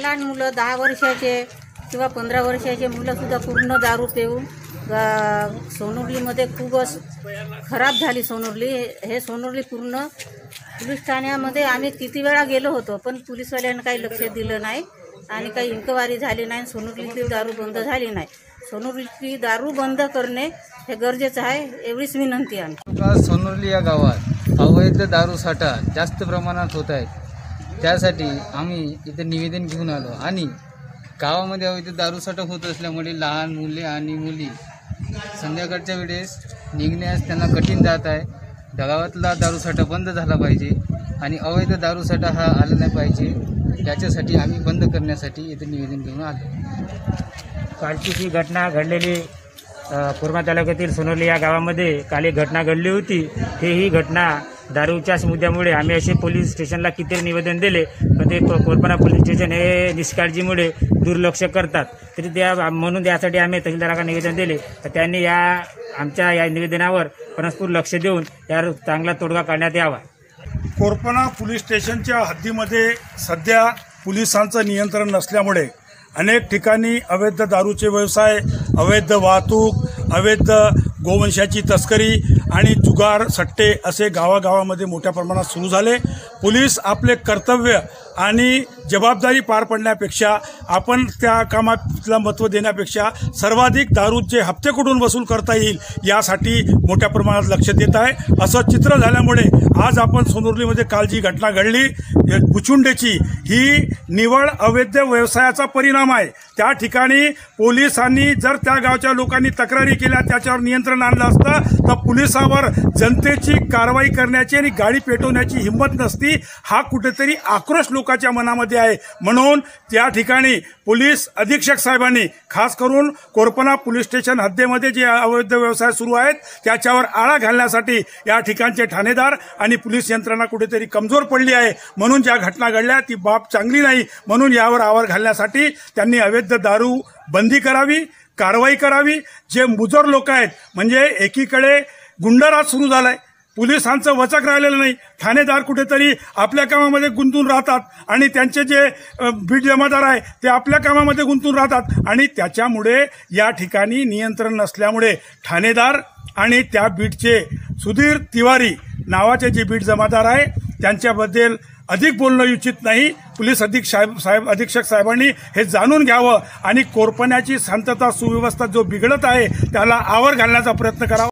लहान मुलं 10 वर्षाचे किंवा 15 वर्षाचे मुलंसुद्धा पूर्ण दारू पिऊन सोनुर्लीमध्ये खूपच खराब झाली सोनुर्ली। हे सोनुर्ली पूर्ण पोलीस ठाण्यामध्ये आम्ही किती वेळा गेलो होतो, पण पोलीसवाल्यांनी काही लक्ष दिलं नाही आणि काही इन्क्वायरी झाली नाही। सोनुर्लीतली दारू बंद झाली नाही। सोनुर्लीतली दारू बंद करणे हे गरजेचं आहे, एवढीच विनंती आहे। सोनुर्ली या गावात अवैध दारू साठा जास्त प्रमाणात होत आहे, त्यासाठी आम्ही इथे निवेदन घेऊन आलो आणि गावामध्ये अवैध दारू साठा होत असल्यामुळे लहान मुले आणि मुली संध्याकाळच्या वेळेस निघण्यास त्यांना कठीण जात आहे। गावातला दारू साठा बंद झाला पाहिजे आणि अवैध दारू साठा हा आला नाही पाहिजे, याच्यासाठी आम्ही बंद करण्यासाठी इथे निवेदन घेऊन आलो। कालची ही घटना घडलेली कुर्मा तालुक्यातील सोनुर्ली या गावामध्ये काल एक घटना घडली होती। ही घटना दारूच्याच मुद्द्यामुळे आम्ही असे पोलीस स्टेशनला किती निवेदन दिले, पण ते कोरपणा पोलीस स्टेशन हे निष्काळजीमुळे दुर्लक्ष करतात। तरी म्हणून यासाठी आम्ही तहसीलदारांना निवेदन दिले, तर त्यांनी आमच्या या निवेदनावर परस्पर लक्ष देऊन यावर चांगला तोडगा काढण्यात यावा। कोरपणा पोलीस स्टेशनच्या हद्दीमध्ये सध्या पोलिसांचं नियंत्रण नसल्यामुळे अनेक ठिकाणी अवैध दारूचे व्यवसाय, अवैध वाहतूक, अवैध गोवंशाची तस्करी आणि जुगार सट्टे असे गावागावामध्ये मोठ्या प्रमाणात सुरू झाले। पोलीस आपले कर्तव्य आणि जबाबदारी पार पडण्यापेक्षा आपण त्या कामाला महत्त्व देण्यापेक्षा सर्वाधिक दारूचे हप्ते कुठून वसूल करता येईल यासाठी मोठ्या प्रमाणात लक्ष देत आहे। असं चित्र झाल्यामुळे आज आपण सोनुर्लीमध्ये काल जी घटना घडली बुचुंडेची, ही निवळ अवैध व्यवसायाचा परिणाम आहे। त्या ठिकाणी पोलिसांनी जर त्या गावच्या लोकांनी तक्रारी केल्या, त्याच्यावर नियंत्रण आणलं असतं तर पोलिसावर जनतेची कारवाई करण्याची आणि गाडी पेटवण्याची हिंमत नसती। हा कुठेतरी आक्रोश लोकांच्या मनामध्ये आहे। म्हणून त्या ठिकाणी पोलीस अधीक्षक साहेबांनी खास करून कोरपणा पोलीस स्टेशन हद्दीमध्ये जे अवैध व्यवसाय सुरू आहेत त्याच्यावर आळा घालण्यासाठी या ठिकाणचे ठाणेदार आणि पोलीस यंत्रणा कुठेतरी कमजोर पडली आहे। म्हणून ज्या घटना घडल्या ती बाब चांगली नाही, म्हणून यावर आवर घालण्यासाठी त्यांनी अवैध दारू बंदी करावी, कारवाई करावी। जे मुजोर लोक आहेत, म्हणजे एकीकडे गुंडराज सुरू झालाय, पोलिसांचं वचक राहिलेलं नाही, ठाणेदार कुठेतरी आपल्या कामामध्ये गुंतून राहतात आणि त्यांचे जे बीट जमादार आहे ते आपल्या कामामध्ये गुंतून राहतात आणि त्याच्यामुळे या ठिकाणी नियंत्रण नसल्यामुळे ठाणेदार आणि त्या बीटचे सुधीर तिवारी नावाचे जे बीट जमादार आहे त्यांच्याबद्दल अधिक बोलणं उचित नाही। पोलीस अधीक्षक साहेबांनी हे जाणून घ्यावं आणि कोरपण्याची शांतता सुव्यवस्था जो बिघडत आहे त्याला आवर घालण्याचा प्रयत्न करावा।